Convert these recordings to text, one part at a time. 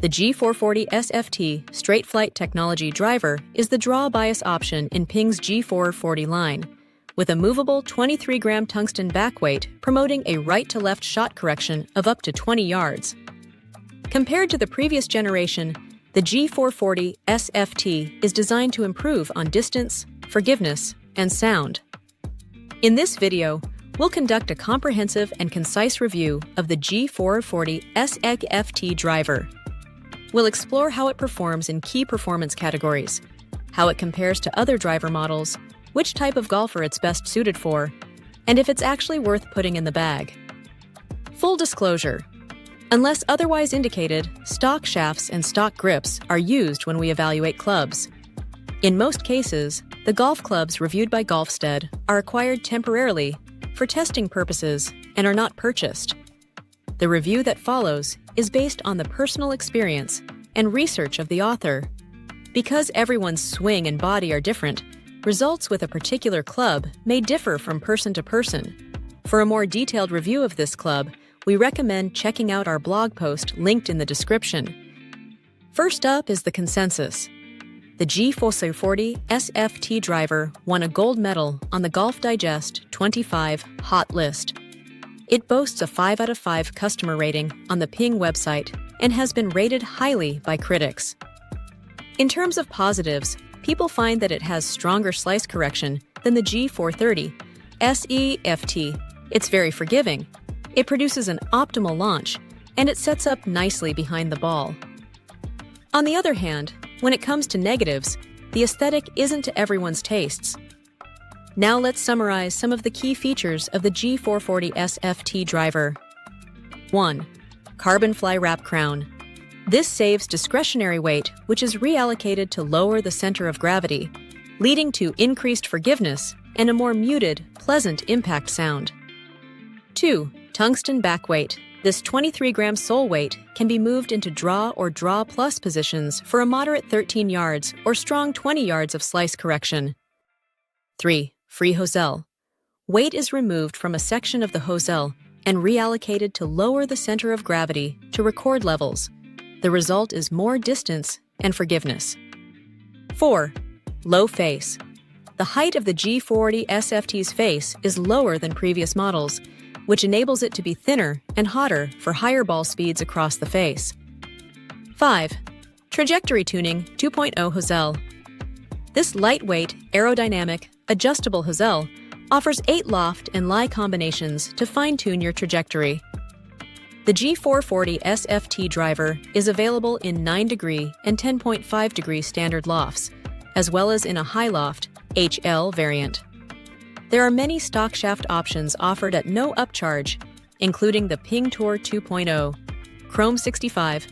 The G440 SFT straight flight technology driver is the draw bias option in PING's G440 line, with a movable 23-gram tungsten backweight promoting a right-to-left shot correction of up to 20 yards. Compared to the previous generation, the G440 SFT is designed to improve on distance, forgiveness, and sound. In this video, we'll conduct a comprehensive and concise review of the G440 SFT driver. We'll explore how it performs in key performance categories, how it compares to other driver models, which type of golfer it's best suited for, and if it's actually worth putting in the bag. Full disclosure: unless otherwise indicated, stock shafts and stock grips are used when we evaluate clubs. In most cases, the golf clubs reviewed by Golfstead are acquired temporarily for testing purposes and are not purchased. The review that follows is based on the personal experience and research of the author. Because everyone's swing and body are different, results with a particular club may differ from person to person. For a more detailed review of this club, we recommend checking out our blog post linked in the description. First up is the consensus. The G440 SFT driver won a gold medal on the Golf Digest 25 Hot list. It boasts a 5 out of 5 customer rating on the PING website and has been rated highly by critics. In terms of positives, people find that it has stronger slice correction than the G430 SFT. It's very forgiving. It produces an optimal launch, and it sets up nicely behind the ball. On the other hand, when it comes to negatives, the aesthetic isn't to everyone's tastes. Now let's summarize some of the key features of the G440 SFT driver. 1. Carbon fly wrap crown. This saves discretionary weight, which is reallocated to lower the center of gravity, leading to increased forgiveness and a more muted, pleasant impact sound. 2. Tungsten backweight. This 23-gram sole weight can be moved into draw or draw plus positions for a moderate 13 yards or strong 20 yards of slice correction. 3. Free hosel. Weight is removed from a section of the hosel and reallocated to lower the center of gravity to record levels. The result is more distance and forgiveness. 4. Low face. The height of the G440 SFT's face is lower than previous models, which enables it to be thinner and hotter for higher ball speeds across the face. 5. Trajectory tuning 2.0 hosel. This lightweight, aerodynamic, adjustable hosel offers 8 loft and lie combinations to fine-tune your trajectory. The G440 SFT driver is available in 9-degree and 10.5-degree standard lofts, as well as in a high loft, HL variant. There are many stock shaft options offered at no upcharge, including the PING Tour 2.0, Chrome 65,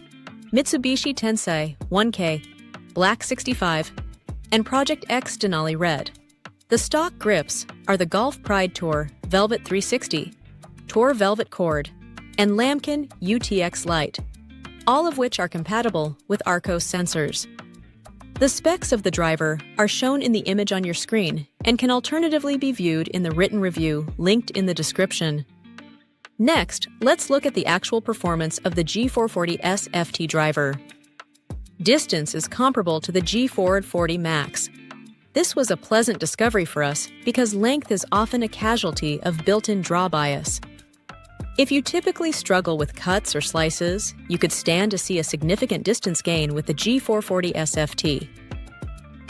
Mitsubishi Tensei 1K, Black 65, and Project X Denali Red. The stock grips are the Golf Pride Tour Velvet 360, Tour Velvet Cord, and Lamkin UTX Lite, all of which are compatible with Arcos sensors. The specs of the driver are shown in the image on your screen and can alternatively be viewed in the written review linked in the description. Next, let's look at the actual performance of the G440 SFT driver. Distance is comparable to the G440 Max. This was a pleasant discovery for us because length is often a casualty of built-in draw bias. If you typically struggle with cuts or slices, you could stand to see a significant distance gain with the G440 SFT.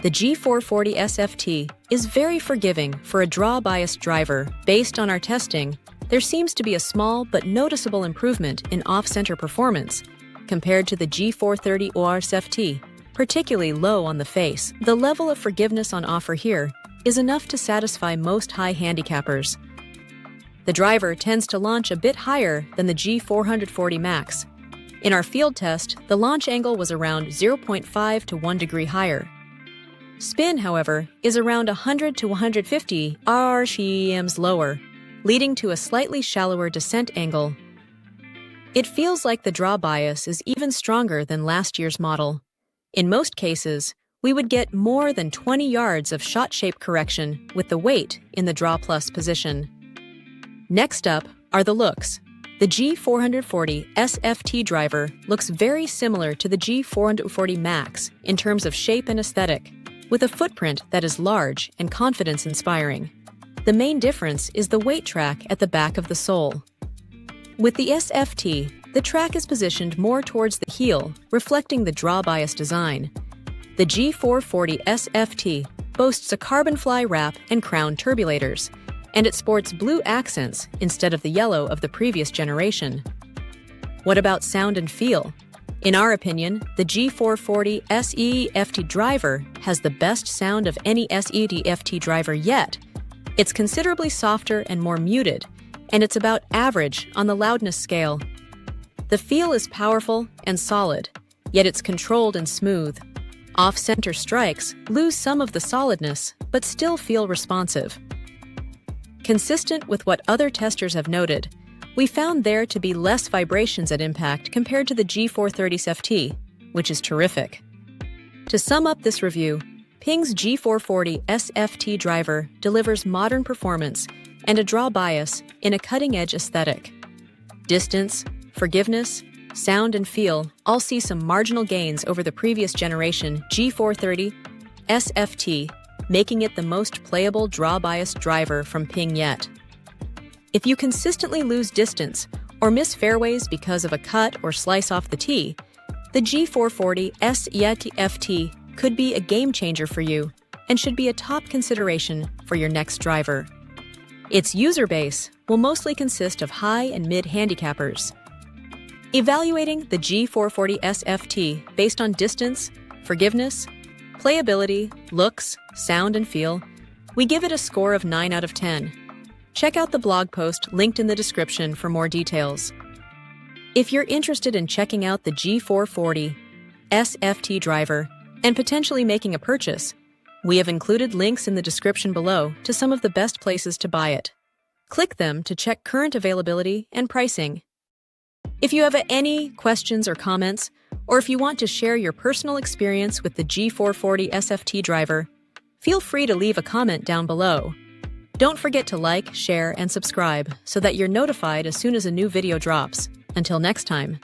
The G440 SFT is very forgiving for a draw-biased driver. Based on our testing, there seems to be a small but noticeable improvement in off-center performance compared to the G430 SFT, particularly low on the face. The level of forgiveness on offer here is enough to satisfy most high handicappers. The driver tends to launch a bit higher than the G440 Max. In our field test, the launch angle was around 0.5 to 1 degree higher. Spin, however, is around 100 to 150 RPMs lower, leading to a slightly shallower descent angle. It feels like the draw bias is even stronger than last year's model. In most cases, we would get more than 20 yards of shot shape correction with the weight in the draw plus position. Next up are the looks. The G440 SFT driver looks very similar to the G440 Max in terms of shape and aesthetic, with a footprint that is large and confidence-inspiring. The main difference is the weight track at the back of the sole. With the SFT, the track is positioned more towards the heel, reflecting the draw bias design. The G440 SFT boasts a carbon fly wrap and crown turbulators, and it sports blue accents instead of the yellow of the previous generation. What about sound and feel? In our opinion, the G440 SFT driver has the best sound of any SFT driver yet. It's considerably softer and more muted, and it's about average on the loudness scale. The feel is powerful and solid, yet it's controlled and smooth. Off-center strikes lose some of the solidness, but still feel responsive. Consistent with what other testers have noted, we found there to be less vibrations at impact compared to the G430 SFT, which is terrific. To sum up this review, PING's G440 SFT driver delivers modern performance and a draw bias in a cutting-edge aesthetic. Distance, forgiveness, sound, and feel all see some marginal gains over the previous generation G430 SFT, making it the most playable draw-biased driver from PING yet. If you consistently lose distance or miss fairways because of a cut or slice off the tee, the G440 SFT could be a game-changer for you and should be a top consideration for your next driver. Its user base will mostly consist of high and mid handicappers. Evaluating the G440 SFT based on distance, forgiveness, playability, looks, sound, and feel, we give it a score of 9 out of 10. Check out the blog post linked in the description for more details. If you're interested in checking out the G440 SFT driver and potentially making a purchase, we have included links in the description below to some of the best places to buy it. Click them to check current availability and pricing. If you have any questions or comments, or if you want to share your personal experience with the G440 SFT driver, feel free to leave a comment down below. Don't forget to like, share, and subscribe so that you're notified as soon as a new video drops. Until next time.